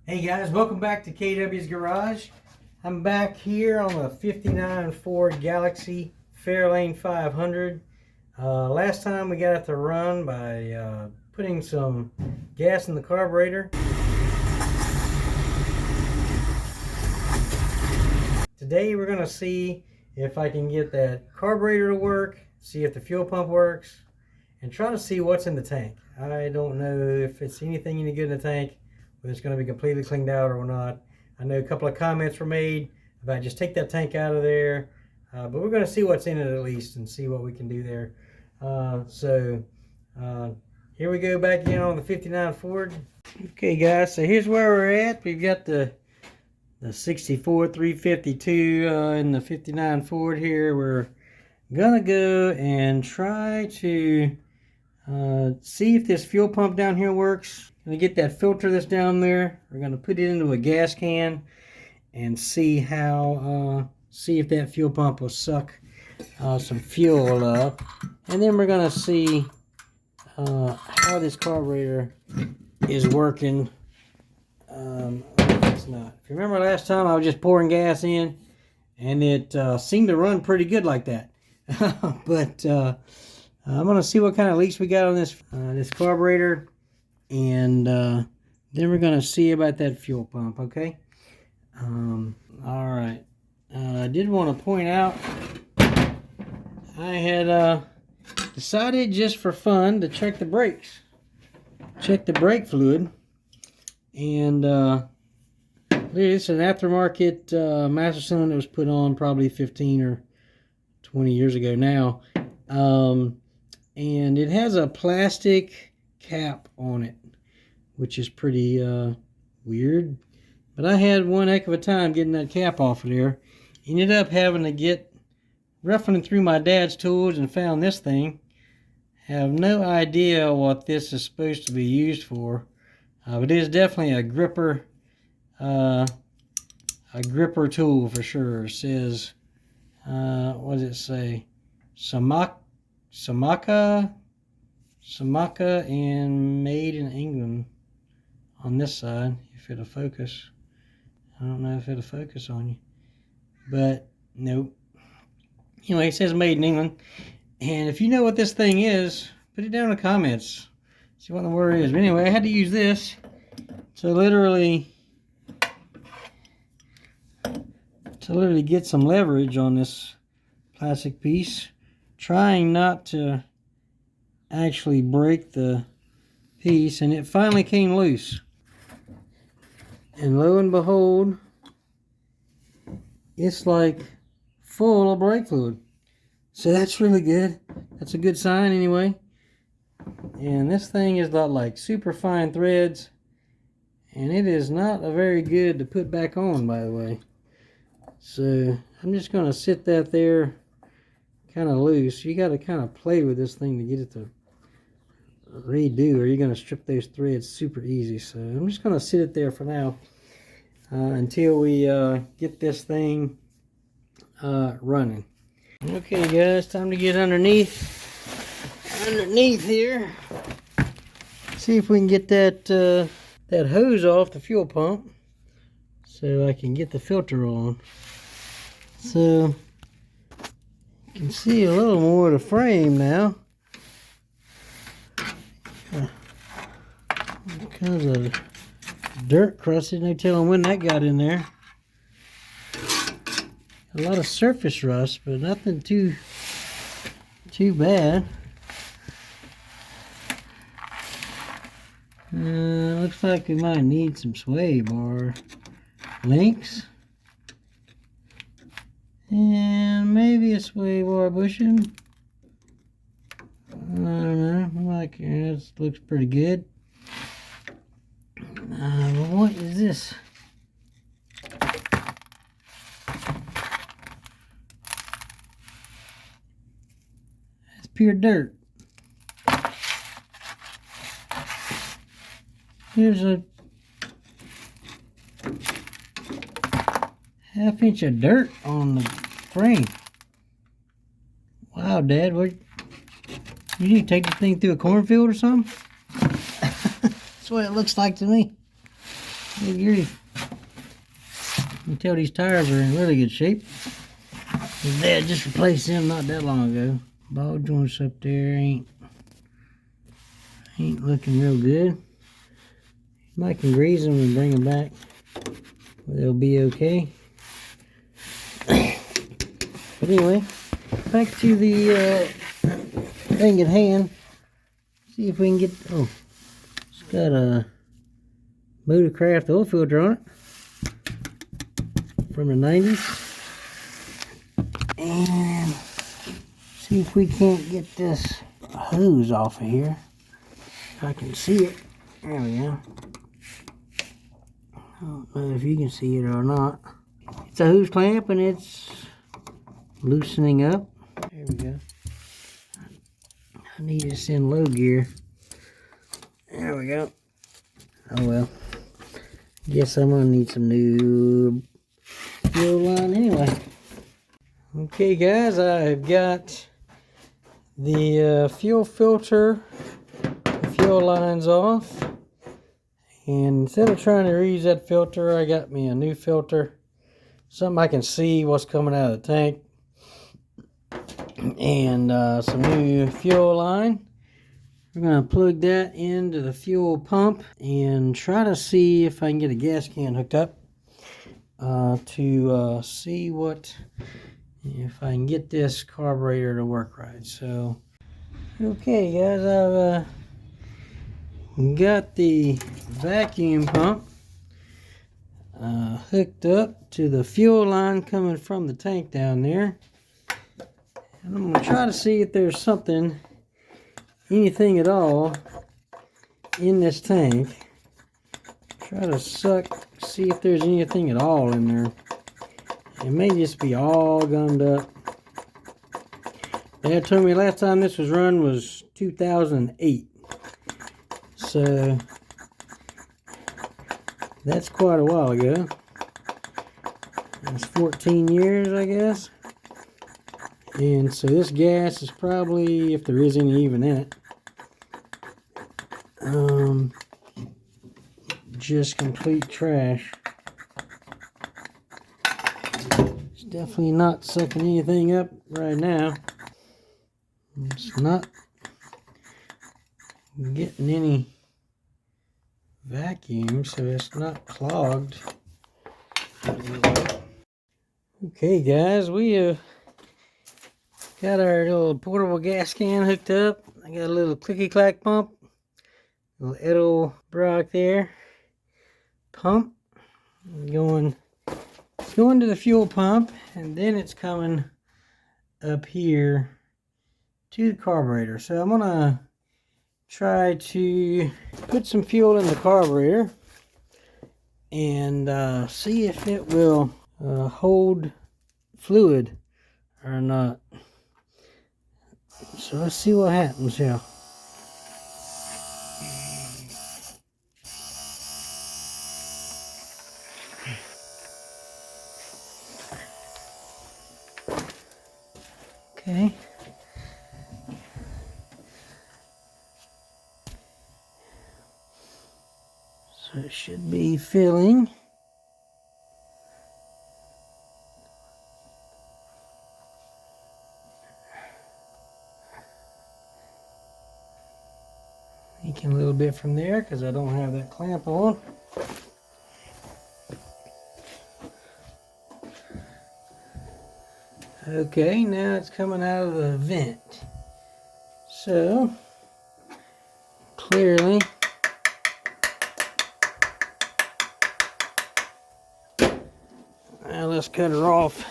Hey guys, welcome back to KW's Garage. I'm back here on the 59 Ford Galaxie Fairlane 500. Last time we got it to run by putting some gas in the carburetor. Today we're going to see if I can get that carburetor to work, see if the fuel pump works, and try to see what's in the tank. I don't know if it's anything any good in the tank, whether it's going to be completely cleaned out or not. I know a couple of comments were made about just take that tank out of there, but we're going to see what's in it at least and see what we can do there. Here we go back in on the 59 Ford. Okay guys, so here's where we're at. We've got the 64 352 in the 59 Ford here. We're gonna go and try to see if this fuel pump down here works. Gonna get that filter that's down there. We're gonna put it into a gas can and see how see if that fuel pump will suck some fuel up, and then we're gonna see how this carburetor is working. It's not. If you remember last time, I was just pouring gas in, and it seemed to run pretty good like that. But I'm gonna see what kind of leaks we got on this carburetor, and then we're gonna see about that fuel pump. Okay. All right. I did want to point out I had decided just for fun to check the brakes, check the brake fluid, and it's an aftermarket master cylinder that was put on probably 15 or 20 years ago now. And it has a plastic cap on it, which is pretty weird. But I had one heck of a time getting that cap off of there. Ended up having to get ruffling through my dad's tools and found this thing. Have no idea what this is supposed to be used for. But it is definitely a gripper tool for sure. It says, what does it say? Samaka and made in England on this side, if it'll focus. I don't know if it'll focus on you, but nope. Anyway, it says made in England, and if you know what this thing is, put it down in the comments. See what the word is. But anyway, I had to use this to literally get some leverage on this plastic piece, trying not to actually break the piece, and it finally came loose. And lo and behold, it's like full of brake fluid. So that's really good. That's a good sign anyway. And this thing is got like super fine threads, and it is not a very good to put back on, by the way. So I'm just going to sit that there kind of loose. You got to kind of play with this thing to get it to redo, or you're going to strip those threads super easy. So I'm just going to sit it there for now until we get this thing running. Okay guys, time to get underneath here. See if we can get that hose off the fuel pump so I can get the filter on. So you can see a little more of the frame now. Kinds of dirt crusted, no telling when that got in there. A lot of surface rust, but nothing too bad. Looks like we might need some sway bar links, and maybe a sway bar bushing. I don't know. Like this looks pretty good. What is this? It's pure dirt. Here's a ½ inch of dirt on the frame. Wow, Dad, what? You need to take this thing through a cornfield or something? That's what it looks like to me. You can tell these tires are in really good shape. Dad just replaced them not that long ago. Ball joints up there ain't looking real good. Might can grease them and bring them back. But they'll be okay. But anyway, back to the thing at hand. See if we can get, oh, it's got a Motorcraft oil filter on it from the 90s. And see if we can't get this hose off of here. If I can see it. There we go. I don't know if you can see it or not. It's a hose clamp and it's loosening up. There we go. I need this in low gear. There we go. Oh well. Guess I'm gonna need some new fuel line anyway. Okay guys, I've got the fuel filter, the fuel lines off. And instead of trying to reuse that filter, I got me a new filter. Something I can see what's coming out of the tank. And some new fuel line. We're going to plug that into the fuel pump and try to see if I can get a gas can hooked up to see if I can get this carburetor to work right. So, okay guys, I've got the vacuum pump hooked up to the fuel line coming from the tank down there. And I'm going to try to see if there's anything at all in this tank. Try to see if there's anything at all in there. It may just be all gummed up. Dad told me last time this was run was 2008. So that's quite a while ago. That's 14 years, I guess. And so this gas is probably, if there is any even in it, just complete trash. It's definitely not sucking anything up right now. It's not getting any vacuum, so it's not clogged. Okay guys, we have got our little portable gas can hooked up. I got a little clicky clack pump, little Edelbrock there pump going to the fuel pump, and then it's coming up here to the carburetor. So I'm gonna try to put some fuel in the carburetor and see if it will hold fluid or not. So let's see what happens here. Okay. So it should be filling. Leaking a little bit from there because I don't have that clamp on. Okay, now it's coming out of the vent. So, clearly, now let's cut her off.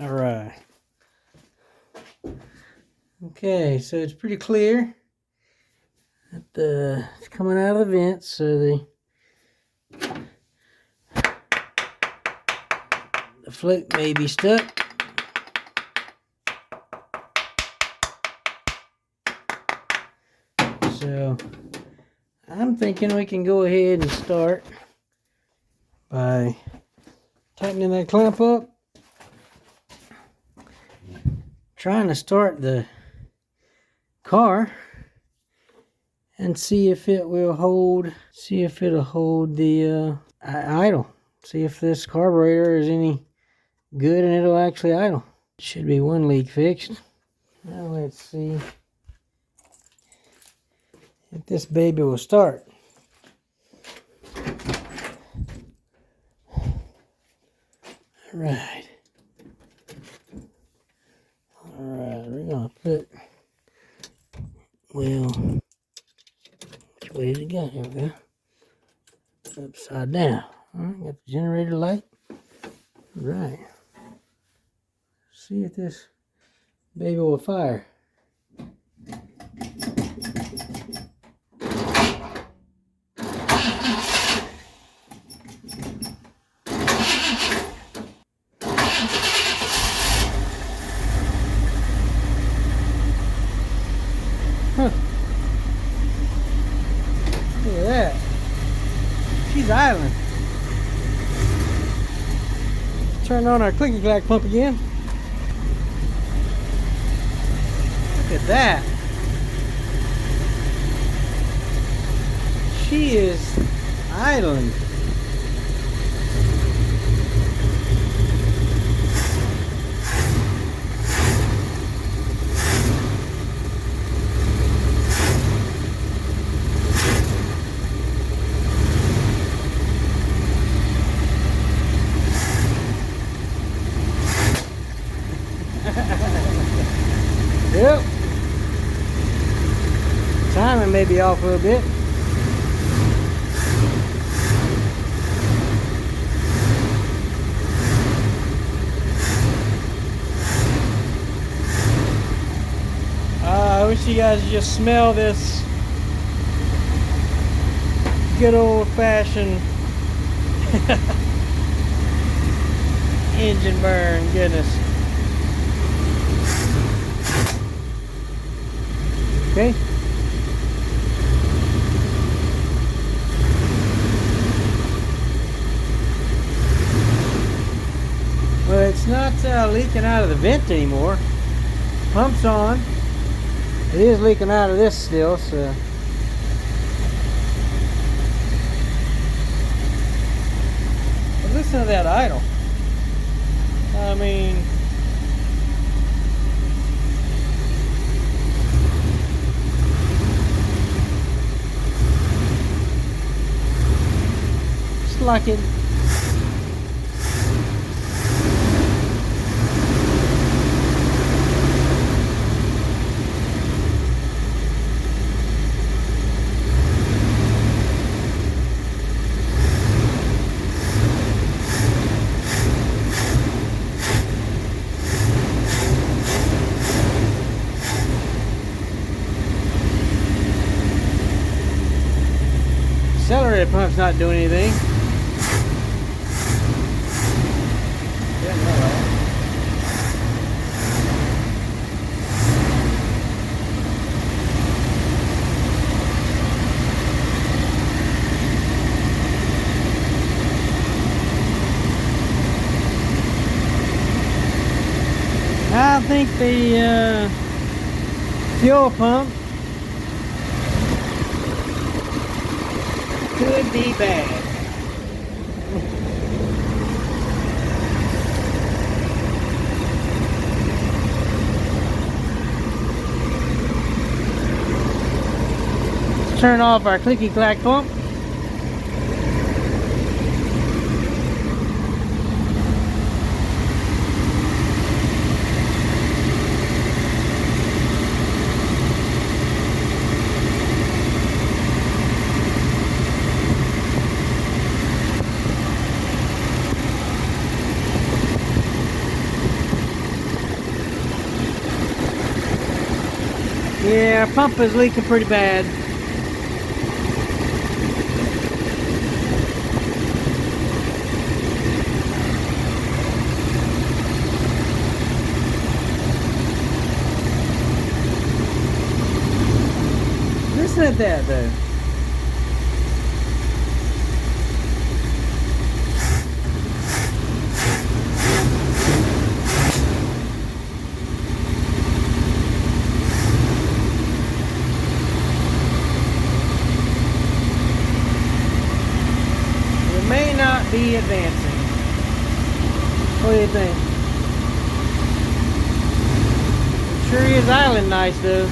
Alright. Okay, so it's pretty clear that it's coming out of the vent, so the float may be stuck. So I'm thinking we can go ahead and start by tightening that clamp up, trying to start the car, and see if it will hold, see if it'll hold the idle. See if this carburetor is any good and it'll actually idle. Should be one leak fixed. Now let's see if this baby will start. Alright, we're gonna put, well, which way did it go? Here we go. Upside down. Alright, got the generator light. Right. See if this baby will fire. Huh. Look at that. She's idling. Turn on our clicky clack pump again. Look at that. She is idling. Yep. Timing may be off a little bit. I wish you guys would just smell this good old-fashioned engine burn. Goodness. Okay. Well, it's not leaking out of the vent anymore. Pump's on. It is leaking out of this still, so. But listen to that idle. I mean, just like it. Accelerator pump's not doing anything. I think the fuel pump could be bad. Let's turn off our clicky clack pump. Yeah, our pump is leaking pretty bad. Listen at that though. be advancing. What do you think? It sure is idling nice though.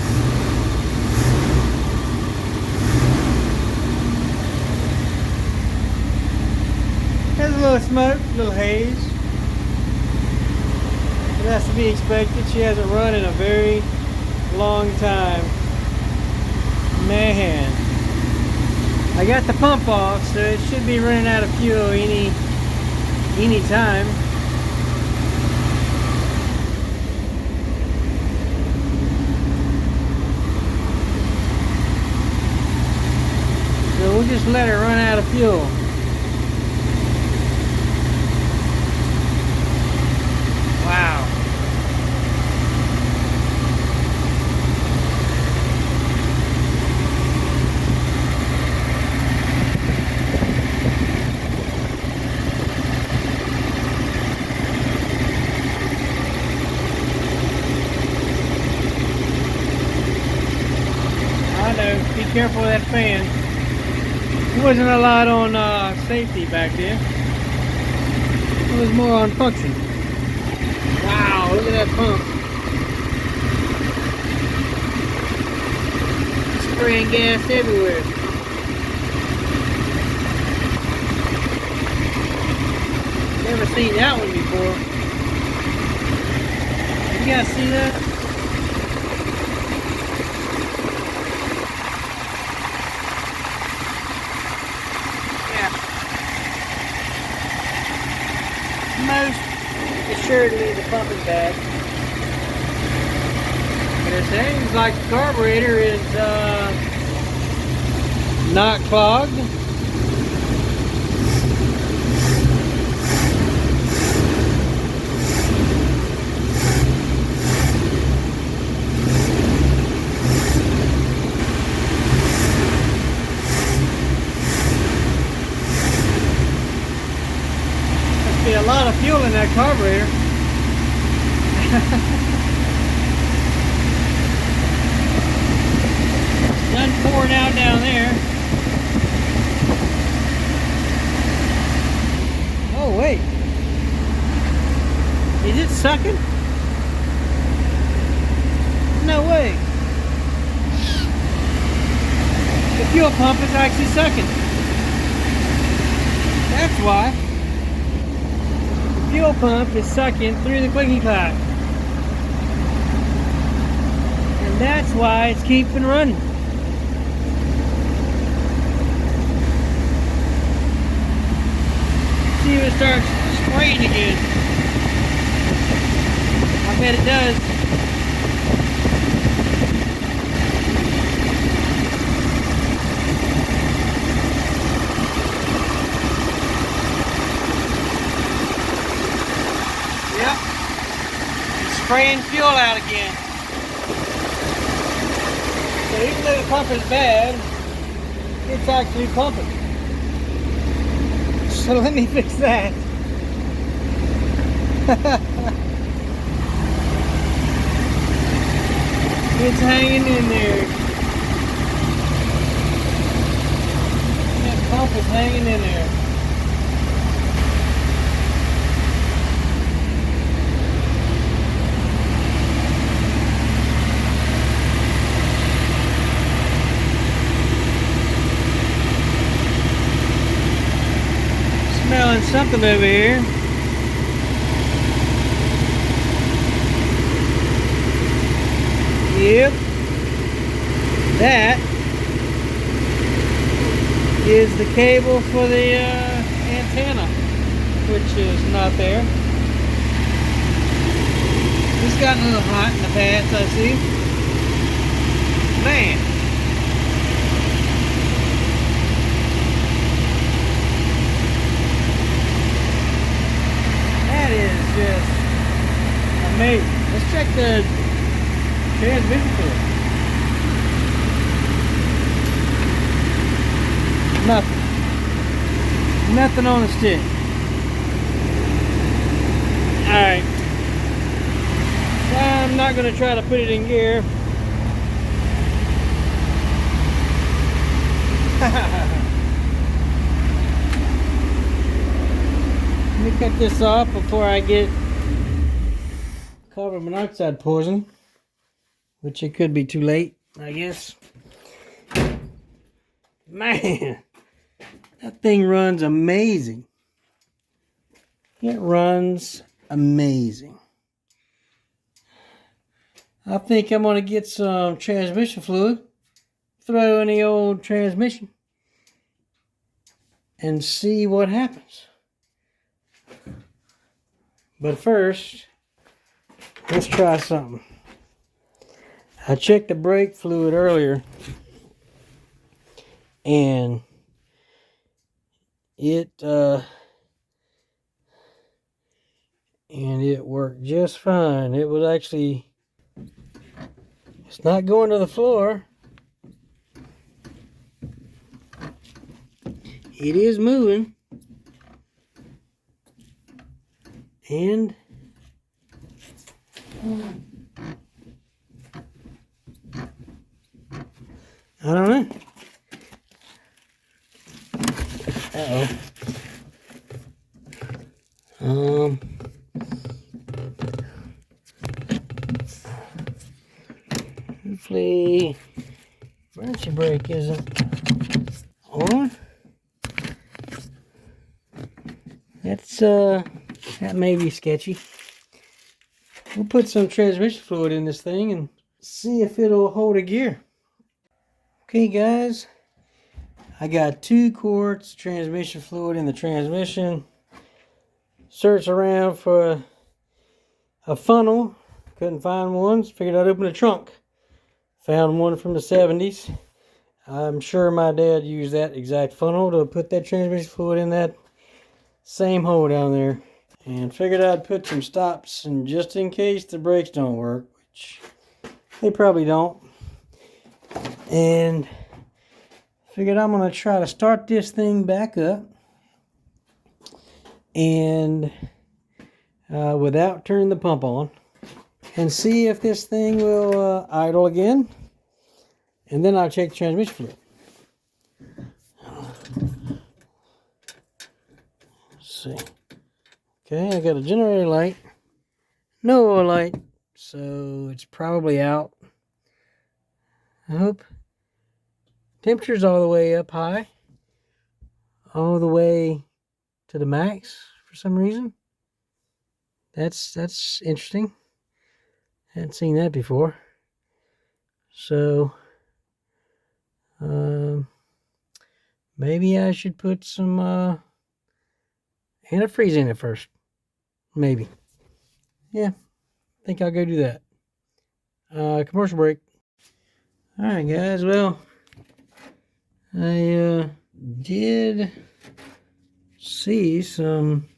There's a little smoke, a little haze. But that's to be expected. She hasn't run in a very long time. Man. I got the pump off, so it should be running out of fuel any time. So we'll just let her run out of fuel. Wow. I know, be careful with that fan. There wasn't a lot on safety back then. It was more on function. Wow, look at that pump. Spraying gas everywhere. Never seen that one before. You guys see that? Most assuredly the pump is bad. But it seems like the carburetor is not clogged. A lot of fuel in that carburetor. Done pouring out down there. Oh wait, is it sucking? No way. The fuel pump is actually sucking. That's why. Fuel pump is sucking through the clicky clack, and that's why it's keeping running. See if it starts spraying again. I bet it does. Spraying fuel out again. So even though the pump is bad, it's actually pumping. So let me fix that. It's hanging in there. That pump is hanging in there. Smelling something over here. Yep. That is the cable for the antenna, which is not there. It's gotten a little hot in the past, I see. Man. Is just amazing. Let's check the transmission fluid. Nothing on the stick. Alright. I'm not going to try to put it in gear. me cut this off before I get carbon monoxide poison, which it could be too late, I guess. Man, that thing runs amazing. It runs amazing. I think I'm going to get some transmission fluid, throw in the old transmission, and see what happens. But first, let's try something. I checked the brake fluid earlier, and it worked just fine. It was actually, it's not going to the floor. It is moving. And I don't know. Uh-oh. Hopefully emergency brake isn't on. That may be sketchy. We'll put some transmission fluid in this thing and see if it'll hold a gear. Okay guys, I got 2 quarts of transmission fluid in the transmission. Searched around for a funnel, couldn't find one, so figured I'd open the trunk. Found one from the 70s. I'm sure my dad used that exact funnel to put that transmission fluid in that same hole down there. And figured I'd put some stops in just in case the brakes don't work, which they probably don't. And figured I'm going to try to start this thing back up and without turning the pump on, and see if this thing will idle again. And then I'll check the transmission fluid. Let's see. Okay, I got a generator light, no oil light, so it's probably out. I hope. Temperature's all the way up high, all the way to the max for some reason. That's interesting. Hadn't seen that before. So maybe I should put some antifreeze in it first. Maybe. Yeah, I think I'll go do that. Commercial break. Alright guys, well, I did see some,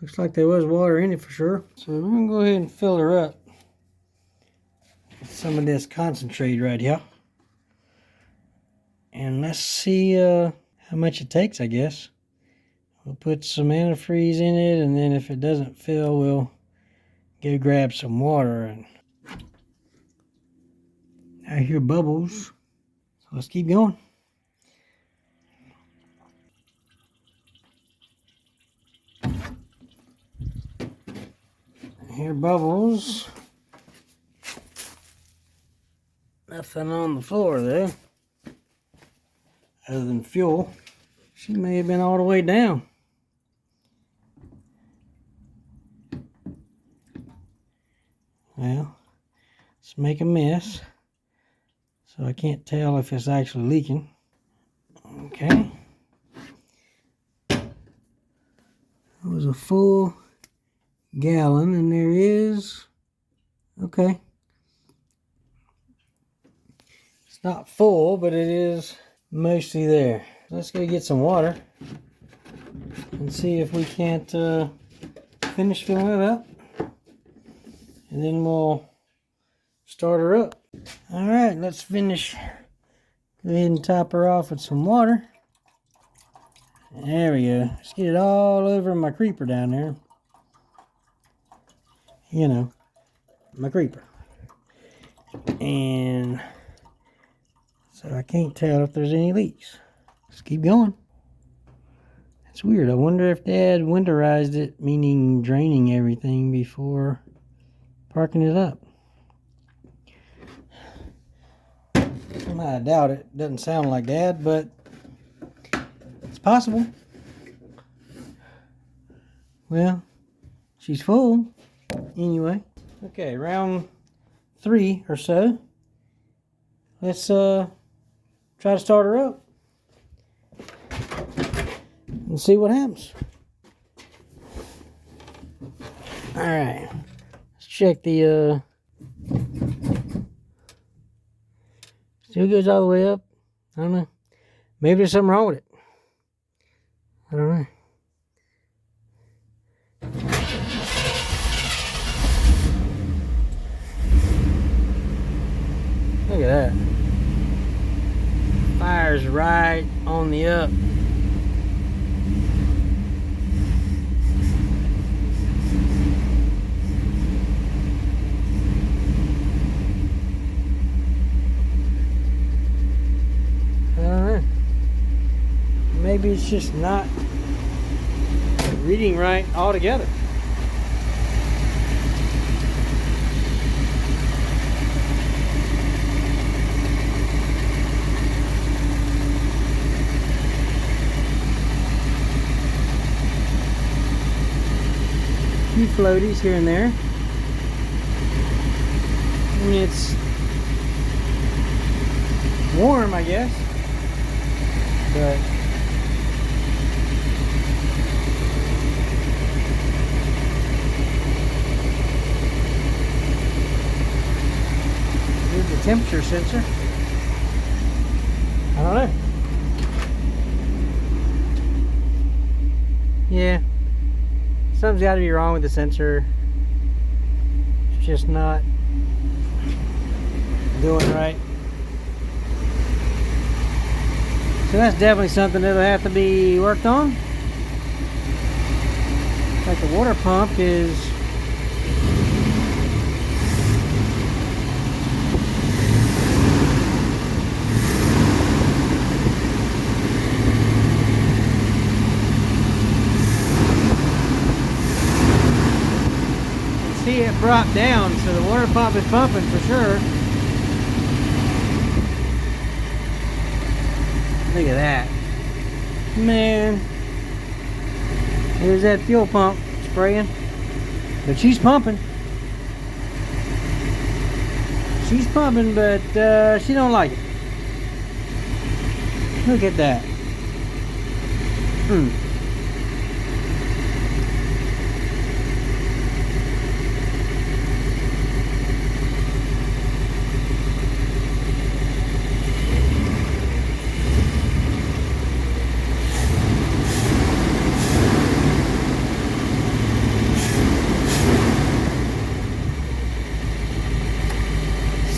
looks like there was water in it for sure. So we're going to go ahead and fill her up with some of this concentrate right here. And let's see how much it takes, I guess. We'll put some antifreeze in it, and then if it doesn't fill, we'll go grab some water. And I hear bubbles, so let's keep going. I hear bubbles. Nothing on the floor though, other than fuel. She may have been all the way down. Well, let's make a mess, so I can't tell if it's actually leaking. Okay. It was a full gallon, and there is, okay. It's not full, but it is mostly there. Let's go get some water and see if we can't finish filling it up. And then we'll start her up. All right, let's finish. Go ahead and top her off with some water. There we go. Let's get it all over my creeper down there. You know, my creeper. And so I can't tell if there's any leaks. Let's keep going. It's weird. I wonder if Dad winterized it, meaning draining everything before parking it up. I doubt it. Doesn't sound like Dad, but it's possible. Well, she's full anyway. Okay, round 3 or so. Let's try to start her up and see what happens. All right, let's check the still goes all the way up. I don't know. Maybe there's something wrong with it. I don't know. Look at that. Fire's right on the up. I don't know. Maybe it's just not reading right altogether. A few floaties here and there. I mean, it's warm, I guess, but here's the temperature sensor. I don't know. Yeah, something's got to be wrong with the sensor. It's just not doing right. So that's definitely something that'll have to be worked on. Like the water pump is see it brought down, so the water pump is pumping for sure. Look at that. Man. There's that fuel pump spraying. But she's pumping. She's pumping, but she don't like it. Look at that.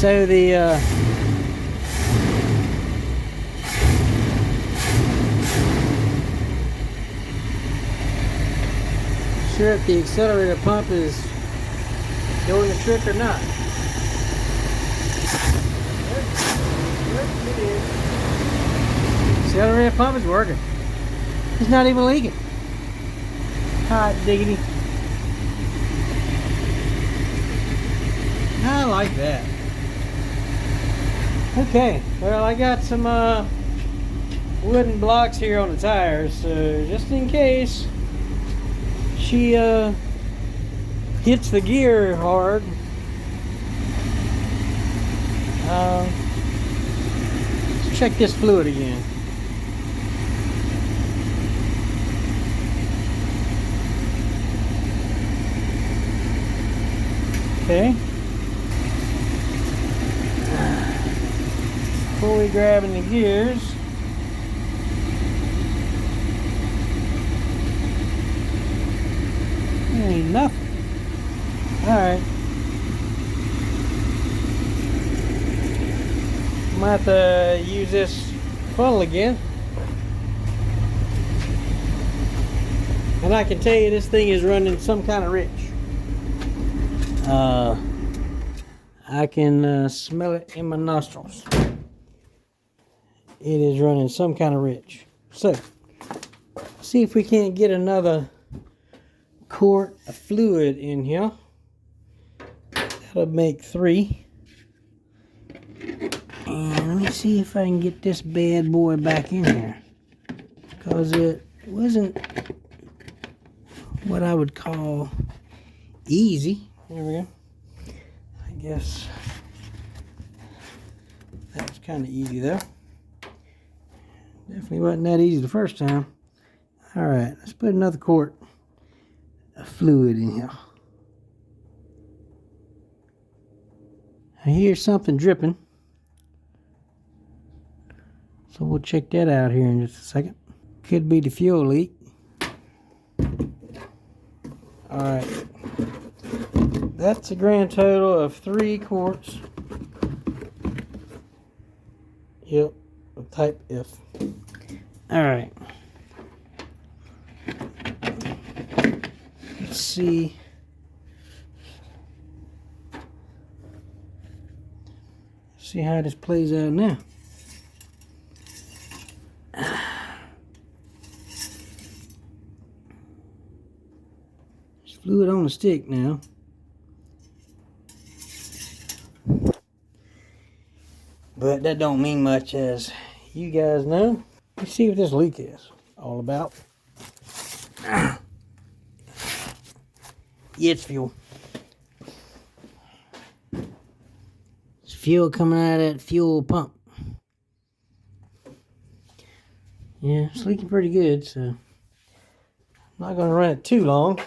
So the sure if the accelerator pump is doing the trick or not. Accelerator pump is working. It's not even leaking. Hot diggity. I like that. Okay, well, I got some wooden blocks here on the tires, so just in case she hits the gear hard, let's check this fluid again. Okay. Fully grabbing the gears. Ain't nothing. Alright. I'm gonna have to use this funnel again. And I can tell you this thing is running some kind of rich. I can smell it in my nostrils. It is running some kind of rich. So, see if we can't get another quart of fluid in here. That'll make 3. And let me see if I can get this bad boy back in here, because it wasn't what I would call easy. There we go. I guess that was kind of easy though. Definitely wasn't that easy the first time. All right, let's put another quart of fluid in here. I hear something dripping, so we'll check that out here in just a second. Could be the fuel leak. All right, that's a grand total of 3 quarts. Yep, of type F. All right. Let's see. See how this plays out now. There's fluid on the stick now. But that don't mean much, as you guys know. Let's see what this leak is all about. Yeah, it's fuel. It's fuel coming out of that fuel pump. Yeah, it's leaking pretty good, so I'm not going to run it too long.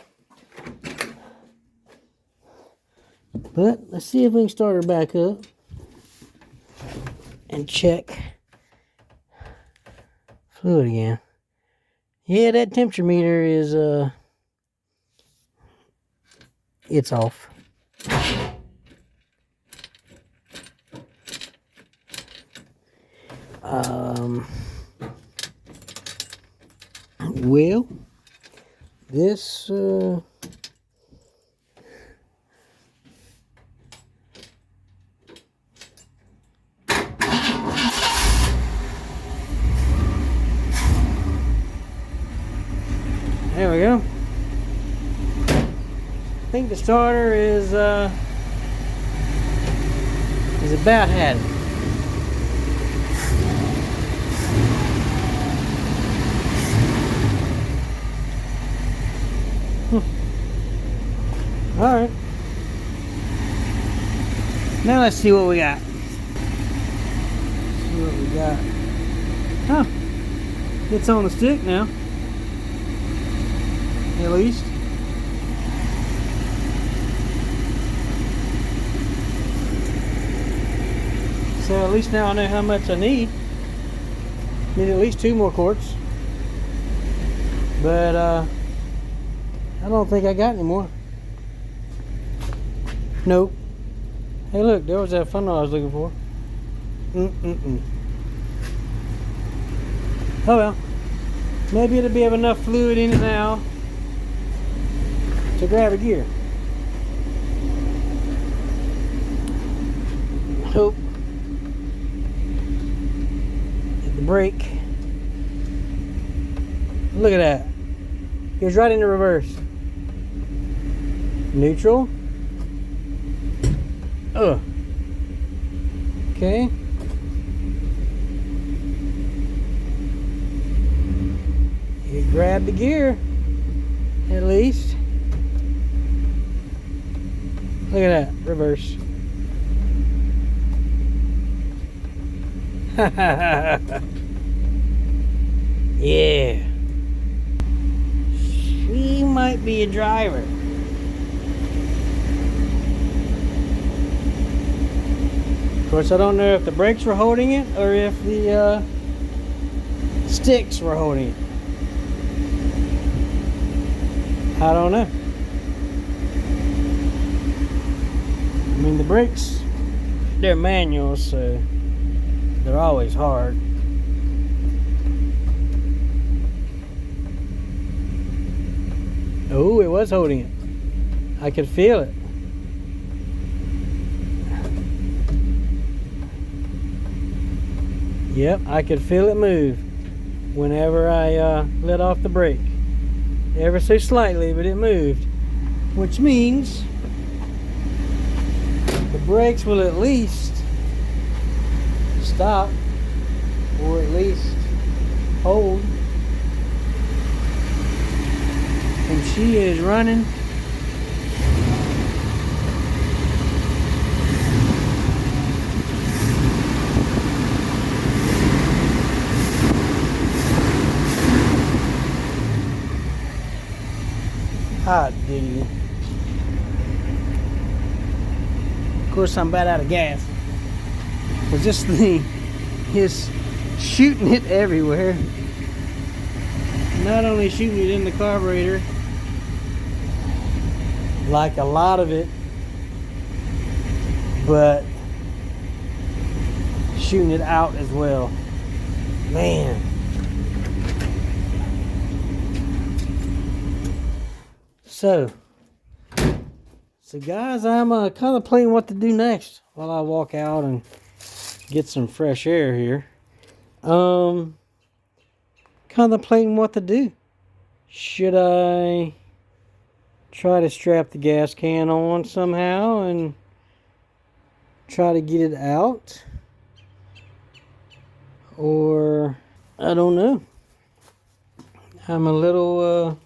But let's see if we can start her back up and check fluid again. Yeah, that temperature meter is it's off. Well, this there we go. I think the starter is about had it. All right. Now let's see what we got. See what we got. Huh? It's on the stick now. At least. So at least now I know how much I need. Need at least 2 more quarts. But I don't think I got any more. Nope. Hey look, there was that funnel I was looking for. Oh well. Maybe it'll be have enough fluid in it now to grab a gear. Hope. Hit the brake. Look at that. Goes right into reverse. Neutral. Okay. You grab the gear, at least. Look at that, reverse. Yeah. She might be a driver. Of course, I don't know if the brakes were holding it or if the sticks were holding it. I don't know. I mean, the brakes, they're manual, so they're always hard. Oh, it was holding it. I could feel it. Yep, I could feel it move. whenever I let off the brake. Ever so slightly, but it moved. Which means the brakes will at least stop, or at least hold. And she is running. Hot diggity. Of course, I'm about out of gas, because this thing is shooting it everywhere. Not only shooting it in the carburetor, like a lot of it, but shooting it out as well. Man. So guys, I'm contemplating what to do next while I walk out and get some fresh air here. Contemplating what to do. Should I try to strap the gas can on somehow and try to get it out? Or, I don't know. I'm a little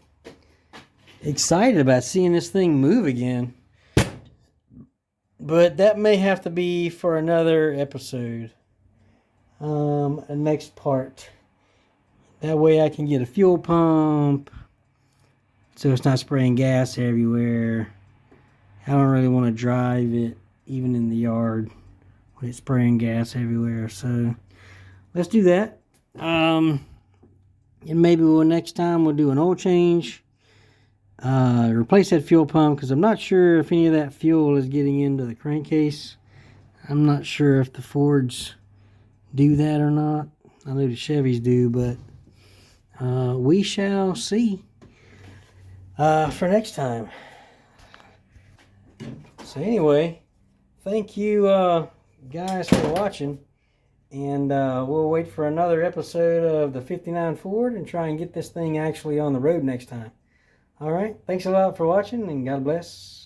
excited about seeing this thing move again. But that may have to be for another episode. A next part. That way I can get a fuel pump, so it's not spraying gas everywhere. I don't really want to drive it even in the yard when it's spraying gas everywhere. So let's do that. And maybe next time we'll do an oil change. Replace that fuel pump, because I'm not sure if any of that fuel is getting into the crankcase. I'm not sure if the Fords do that or not. I know the Chevys do, but we shall see for next time. So anyway, thank you guys for watching, and we'll wait for another episode of the 59 Ford and try and get this thing actually on the road next time. All right, thanks a lot for watching, and God bless.